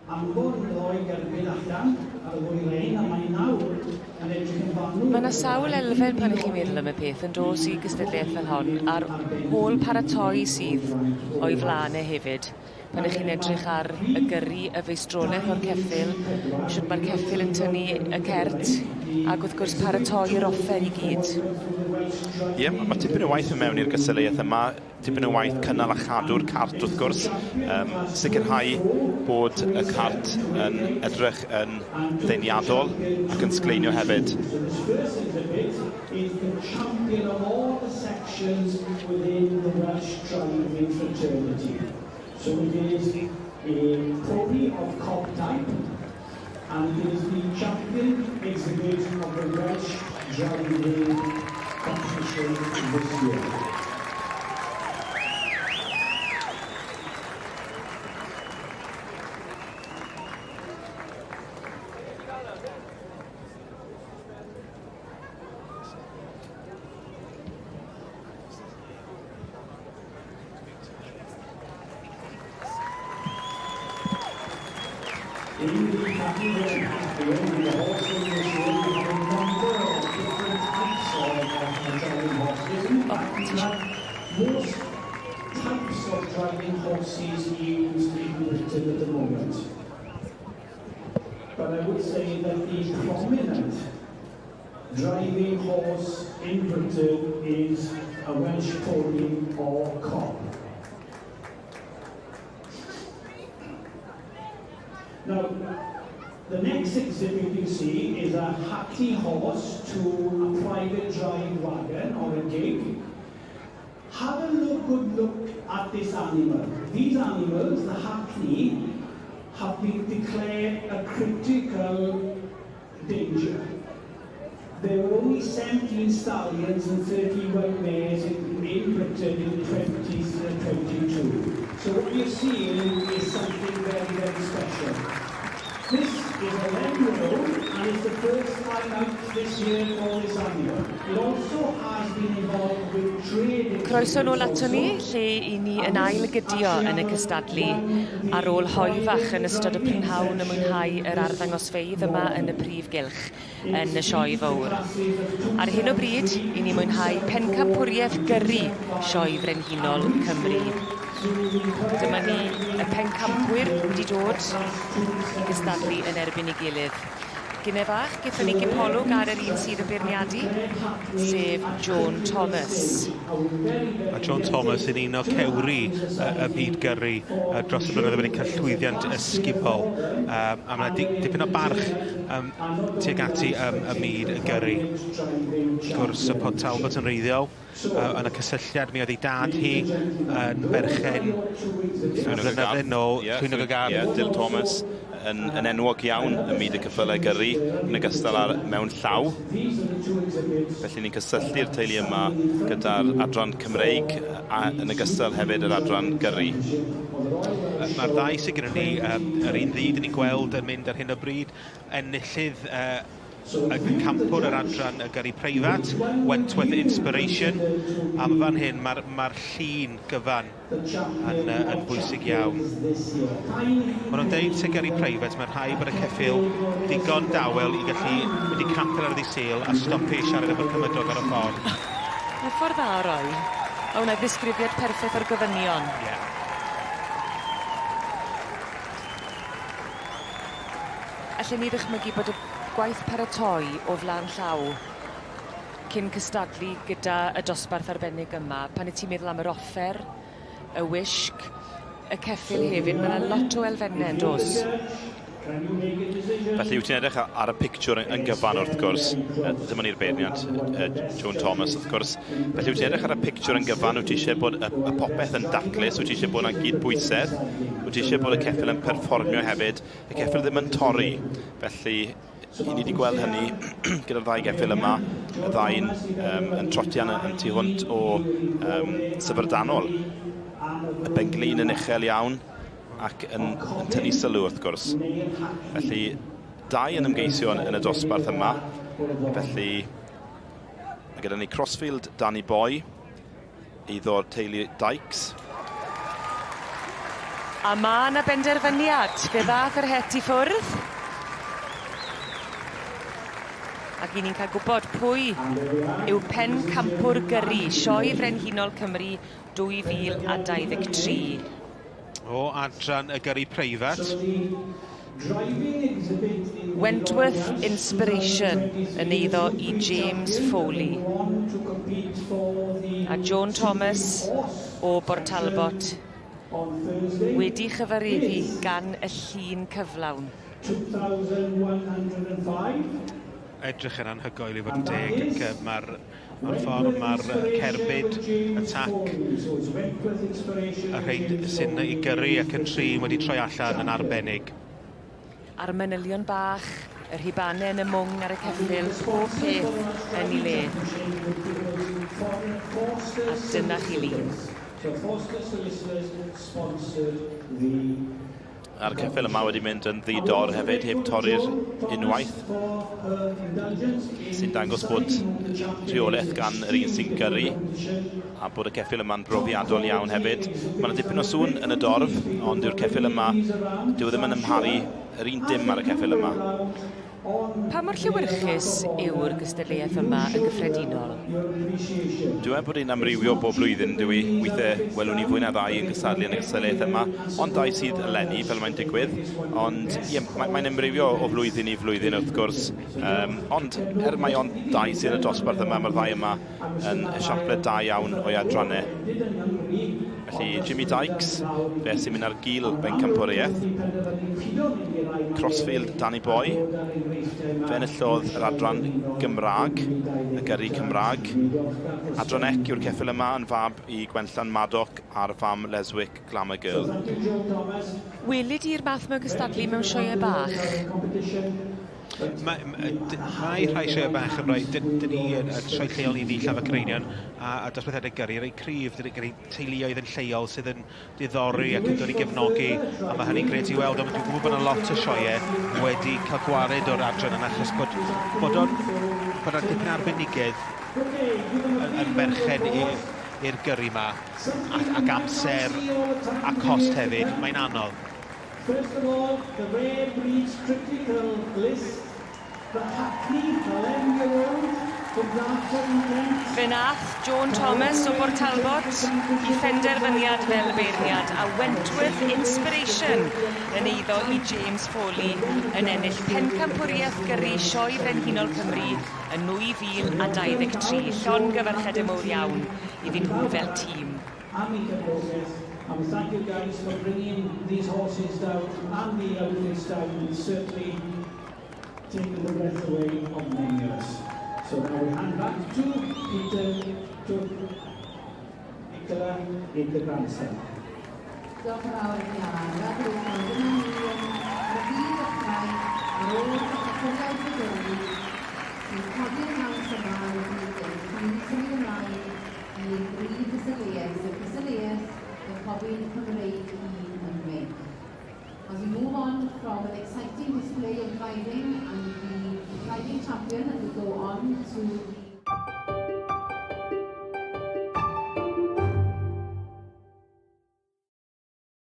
Mae yna sawl elfen pan ych chi'n meddwl am y peth yn dos i gystadleuaeth fel hon, a'r hôl paratoi sydd o'i flaen hefyd. Pan ych chi'n edrych ar y gyrru, y feistrolaeth o'r ceffyl, sut mae'r ceffyl yn tynnu y cert, ac wrth gwrs paratoi'r offer i gyd. Ie, mae tipyn o waith yn mewn i'r gystadleuaeth yma, tipyn o waith cynnal a chadw'r cart wrth gwrs, sicrhau bod y cart yn edrych yn ddeniadol ac yn sgleinio hefyd. So it is a trophy of Cobb type, and it is the champion exhibition of the Welsh driving competition this year. Most types of driving horses used in Britain at the moment. But I would say that the prominent driving horse in Britain is a Welsh pony or cob. Now, the next exhibit you see is a hackney horse to a private drive wagon or a gig. Have a good look at this animal. These animals, the hackney, have been declared a critical danger. There were only 17 stallions and 30 white mares in Britain in 2022. So what you're seeing is something very, very special. This is a red roll, and it's the first line out this year for this animal. It also has been involved with trading. Croeso nôl ato ni, lle i ni yn ail gydio yn y cystadlu ar ôl hoi fach yn ystod y prynhawn y mwynhau yr arddangosfeydd yma yn y prif gylch yn y sioe fawr. Ar hyn o bryd, i ni mwynhau Pencampwriaeth Gyrru sioe frenhinol Cymru. Dyma ni y pencampwyr wedi dod i gystadlu yn erbyn ei gilydd. Gynne fach, gyda ni gipolwg ar yr un sydd yn beirniadu, sef John Thomas. A John Thomas yn un o cewri y byd gyrru dros y blynyddoedd wedi cael llwyddiant ysgubol. A mae dipyn o barch tuag ati y myd y gyrru. Gwrs y Pod Talbot yn reiddiol. Yn y cysylltiad, mi oedd ei dad hi yn berchen flynyddoedd nôl. Llwynog y Gard. Ie, Dyl Thomas yn enwog iawn y myd y ceffylau gyrru yn ogystal â mewn llaw. Felly ni'n cysylltu'r teulu yma gyda'r adran Cymreig a yn ogystal hefyd yr adran gyrru. Mae'r ddau sydd gyda ni, yr un ddyd ni'n gweld yn mynd ar hyn o bryd, enillydd y campwr yr adran y gyrru preifat, Wentworth Inspiration, a fan hyn mae'r llun gyfan yn bwysig iawn. Maen nhw'n deud sy'n gyrru preifat, mae'n rhaid bod y ceffyl digon dawel i gallu mynd i capel ar y ddisel a stopi siarad efo'r cymydog ar y ffordd. Mae'n ffordd dda o roi. O, wna ddisgrifiad perffaith o'r gofynion. Yeah. Allen ni ddychmygu bod y gwaith paratoi o flaen llaw cyn cystadlu gyda y dosbarth arbennig yma, pan ti'n meddwl am yr offer, y wisg, y ceffyl hefyd, mae yna lot o elfennau yn dos. Felly wyt ti'n edrych ar y pictiwr yn gyfan wrth gwrs, dyma ni'r beirniad John Thomas wrth gwrs. Felly wyt ti'n edrych ar y pictiwr yn gyfan, wyt ti eisiau bod y popeth yn daclus, wyt ti eisiau bod yna gyd bwysedd, wyt ti eisiau bod y ceffyl yn perfformio hefyd, y ceffyl ddim yn torri. Felly i ni wedi gweld hynny gyda'r ddau geffyl yma, y ddau'n yn trotian yn tu hwnt o syfrdanol. Y benglin yn uchel iawn ac yn tynnu sylw wrth gwrs. Felly, dau yn ymgeisio yn y dosbarth yma. Felly, gyda ni Crossfield Danny Boy, iddo'r teulu Dykes. A mae yna benderfyniad, fe ddath yr het I ffwrdd. Ac i ni'n cael gwybod pwy yw Pencampwriaeth Gyrru, Sioe Frenhinol Cymru 2023. O adran y gyrru preifat. Wentworth Inspiration yn eiddo I James Foley. A Joan Thomas o Bortalbot wedi chyfareddu gan y llun cyflawn. 2,105. Edrych yn anhygoel I fod yn deg, ac mae'r ffordd, mae'r cerbyd, y tac, y rhaid sy'n I gyrru ac yn trin wedi troi allan yn arbennig. A'r manylion bach, yr hibanau yn y mwng ar y ceffyl, pob peth yn I le. A dyna chi lun. A'r ceffyl yma wedi mynd yn ddidor hefyd, heb torri'r unwaith. Sy'n dangos bod rheolaeth gan yr un sy'n gyrru, a bod y ceffyl yma'n brofiadol iawn hefyd. Mae yna dipyn o sŵn yn y dorf, ond yw'r ceffyl yma, dyw ddim yn ymharu yr un dim ar y ceffyl yma. Pa mor llewyrchus yw'r gystadleuaeth yma yn gyffredinol? Dwi'n bod hi'n amrywio bob blwyddyn, dwi weithiau welwn ni fwy na ddau yn gystadlu yn y gystadleuaeth yma, ond dau sydd eleni fel mae'n digwydd, ond mae'n amrywio o flwyddyn I flwyddyn wrth gwrs, ond mae ond dau sydd yn y dosbarth yma, mae'r ddau yma yn esiamplau da iawn o'i adrannau. Felly Jimmy Dykes, fe sy'n mynd ar gil Pencampwriaeth, Crossfield Danny Boy, fe enillodd yr adran Gymraeg, y gyrru Cymraeg. Adran Ec yw'r ceffyl yma yn fab I Gwenllan Madoc a'r fam Leswick Glamour Girl. Welid i'r math mewn gystadlu mewn sioeau bach? Mae rhai sioeau bach yn rhoi, dyn ni yn sioe lleol I ddill af y creinion a dosbarthiadau gyrru, rhai cryf, dyn ni teuluoedd yn lleol sydd yn diddori ac yn dod I gefnogi, a mae hynny'n gret I weld, ond dwi'n gwybod bod yna lot o sioeau wedi cael gwared o'r adran yna, achos bod dipyn arbenigedd yn berchen i'r gyrru yma, ac amser a cost hefyd, mae'n anodd. First of all, the rare breeds critical list, the Hackney Glen from Darton Kent. Fe nath Joan Thomas o Bortalbot I phenderfyniad fel beirniad, a Wentworth Inspiration yn eiddo I James Foley yn ennill Pencampwriaeth Gyrru Sioe Frenhinol Cymru yn 2023. Llongyfarchiadau mawr iawn iddyn nhw fel tîm. And we thank you guys for bringing these horses down and the outfits down, and certainly taking the breath away of many of us. So now we hand back to Peter, to Nicola in the grandstand. Diolch yn fawr I ar ôl y cyffwriaeth y gyrru, sy'n codi'r hanes yma wedi symud ymlaen i'r brif gystadleuaeth, sef gystadleuaeth y Corbyn Cymreig yn May. As we move on from an exciting display of driving, and the driving champion will go on to